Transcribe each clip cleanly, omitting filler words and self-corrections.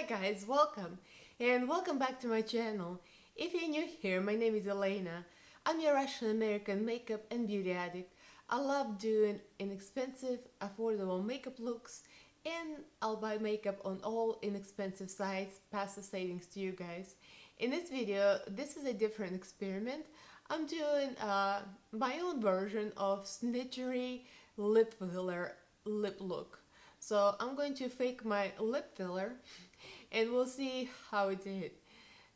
Hi guys, welcome and welcome back to my channel. If you're new here, my name is Elaina. I'm your Russian American makeup and beauty addict. I love doing inexpensive, affordable makeup looks, and I'll buy makeup on all inexpensive sites, pass the savings to you guys. In this video, this is a different experiment. I'm doing my own version of Snitchery lip filler lip look. So I'm going to fake my lip filler and we'll see how it did.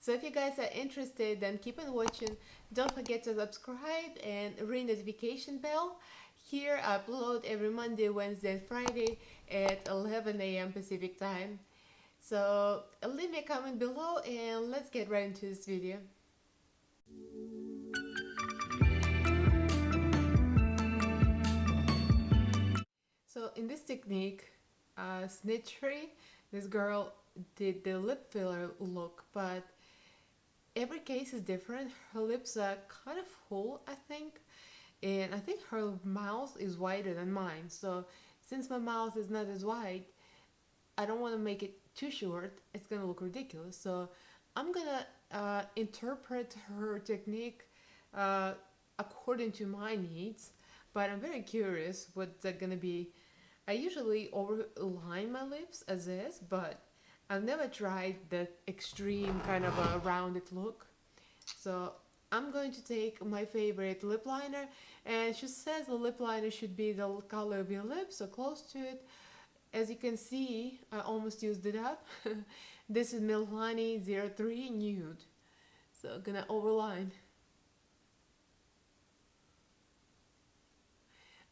So if you guys are interested, then keep on watching. Don't forget to subscribe and ring notification bell. Here I upload every Monday, Wednesday and Friday at 11 AM Pacific time. So leave me a comment below and let's get right into this video. So in this technique, Snitchery, this girl did the lip filler look, but every case is different. Her lips are kind of full, I think, and I think her mouth is wider than mine. So since my mouth is not as wide, I don't want to make it too short. It's gonna look ridiculous. So I'm gonna interpret her technique according to my needs, but I'm very curious what's that gonna be. I usually overline my lips as is, but I've never tried the extreme kind of a rounded look. So I'm going to take my favorite lip liner, and she says the lip liner should be the color of your lips, so close to it. As you can see, I almost used it up. This is Milani 03 Nude. So I'm gonna overline.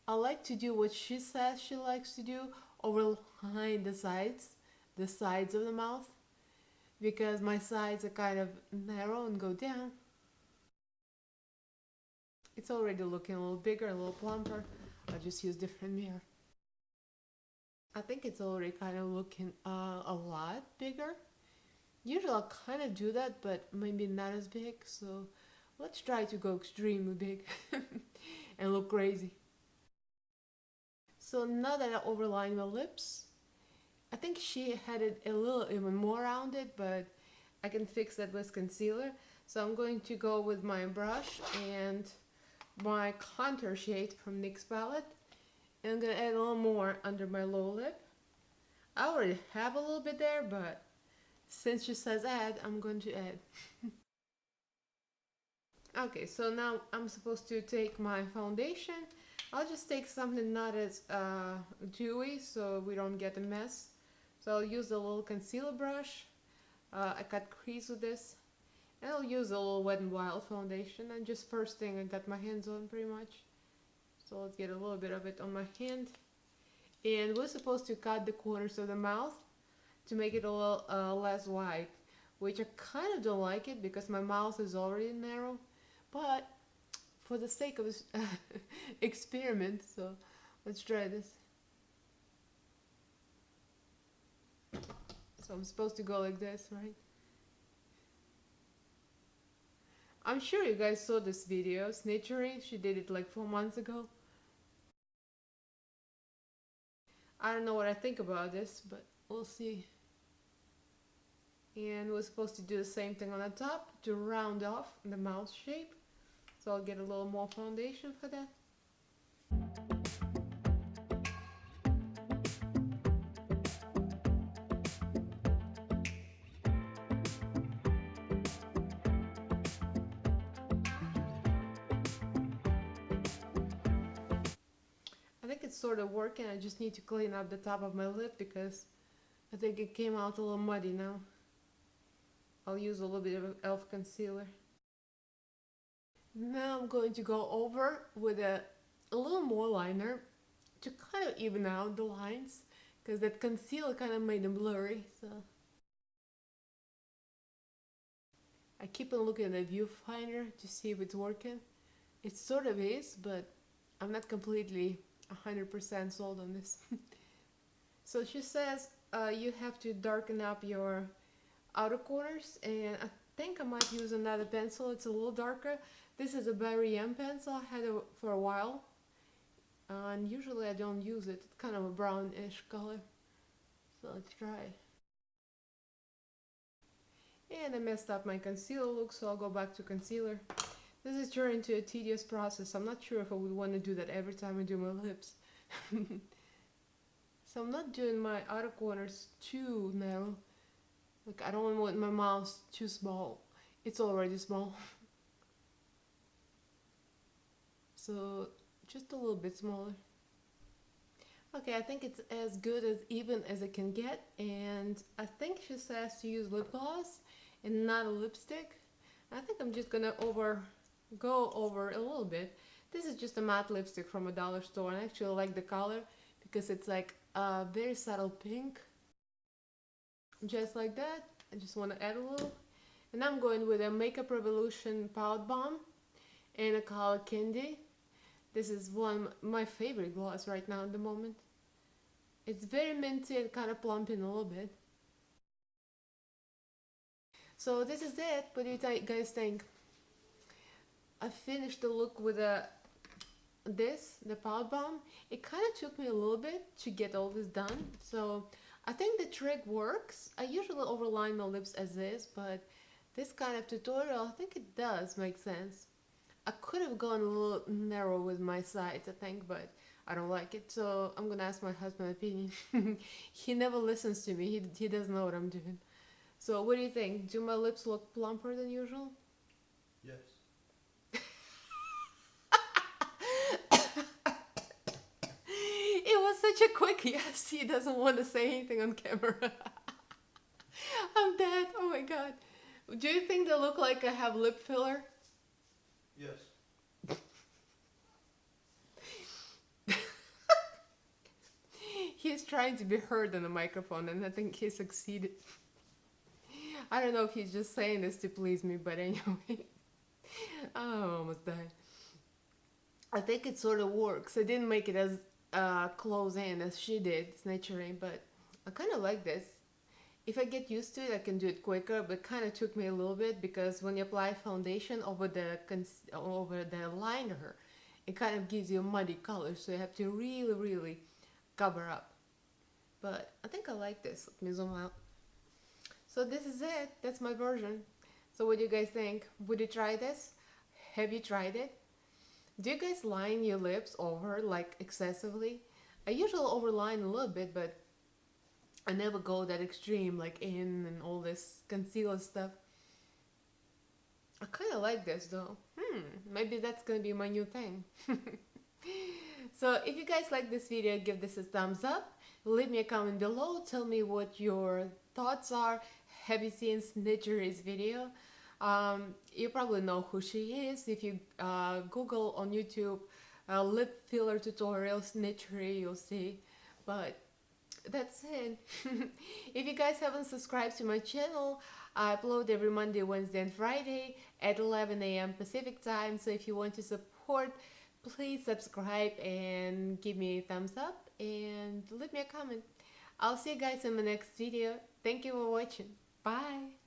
I like to do what she says she likes to do, overline the sides of the mouth, because my sides are kind of narrow and go down. It's already looking a little bigger, a little plumper. I'll just use different mirror. I think it's already kind of looking a lot bigger. Usually I'll kind of do that, but maybe not as big, so let's try to go extremely big and look crazy. So now that I overlined my lips, I think she had it a little even more rounded, but I can fix that with concealer. So I'm going to go with my brush and my contour shade from NYX palette, and I'm gonna add a little more under my lower lip. I already have a little bit there, but since she says add, I'm going to add. Okay, so now I'm supposed to take my foundation. I'll just take something not as dewy so we don't get a mess. So I'll use a little concealer brush. I cut crease with this. And I'll use a little Wet n Wild foundation, and just first thing I got my hands on pretty much. So let's get a little bit of it on my hand. And we're supposed to cut the corners of the mouth to make it a little less wide, which I kind of don't like it because my mouth is already narrow. But for the sake of this experiment, so let's try this. So I'm supposed to go like this, right? I'm sure you guys saw this video, Snitchery. She did it like 4 months ago. I don't know what I think about this, but we'll see. And we're supposed to do the same thing on the top to round off the mouth shape. So I'll get a little more foundation for that. I think it's sort of working. I just need to clean up the top of my lip because I think it came out a little muddy now. I'll use a little bit of e.l.f. concealer. Now I'm going to go over with a little more liner to kind of even out the lines, because that concealer kind of made them blurry. So I keep on looking at the viewfinder to see if it's working. It sort of is, but I'm not completely 100% sold on this. So she says you have to darken up your outer corners, and I think I might use another pencil. It's a little darker. This is a Berry M pencil. I had it for a while, and usually I don't use it. It's kind of a brownish color. So let's try. And I messed up my concealer look, so I'll go back to concealer. This is turned into a tedious process. I'm not sure if I would want to do that every time I do my lips. So I'm not doing my outer corners too narrow. Like, I don't want my mouth too small. It's already small. So just a little bit smaller. Okay, I think it's as good as even as it can get, and I think she says to use lip gloss and not a lipstick. I think I'm just gonna go over a little bit. This is just a matte lipstick from a dollar store, and I actually like the color because it's like a very subtle pink. Just like that. I just want to add a little. And I'm going with a Makeup Revolution Pout Balm in a color Candy. This is one of my favorite gloss right now at the moment. It's very minty and kind of plumping a little bit. So this is it. What do you guys think? I finished the look with the Pout Balm. It kind of took me a little bit to get all this done. So I think the trick works. I usually overline my lips as is, but this kind of tutorial, I think it does make sense. I could have gone a little narrow with my sides, I think, but I don't like it. So I'm gonna ask my husband opinion. He never listens to me. He doesn't know what I'm doing. So what do you think? Do my lips look plumper than usual? Yes. It was such a quick yes. He doesn't want to say anything on camera. I'm dead. Oh my god. Do you think they look like I have lip filler? Yes. He's trying to be heard on the microphone, and I think he succeeded. I don't know if he's just saying this to please me, but anyway. Oh, I almost died. I think it sort of works. I didn't make it as close in as she did, Snitchery, but I kind of like this. If I get used to it, I can do it quicker, but it kind of took me a little bit because when you apply foundation over the liner, it kind of gives you a muddy color, so you have to really, really cover up. But I think I like this. Let me zoom out. So this is it. That's my version. So what do you guys think? Would you try this? Have you tried it? Do you guys line your lips over like excessively? I usually overline a little bit, but I never go that extreme, like in and all this concealer stuff. I kind of like this though. Maybe that's gonna be my new thing. So if you guys like this video, give this a thumbs up. Leave me a comment below. Tell me what your thoughts are. Have you seen Snitchery's video? You probably know who she is. If you Google on YouTube lip filler tutorial Snitchery, you'll see. But that's it. If you guys haven't subscribed to my channel, I upload every Monday, Wednesday, and Friday at 11 AM Pacific time. So if you want to support, please subscribe and give me a thumbs up and leave me a comment. I'll see you guys in my next video. Thank you for watching. Bye.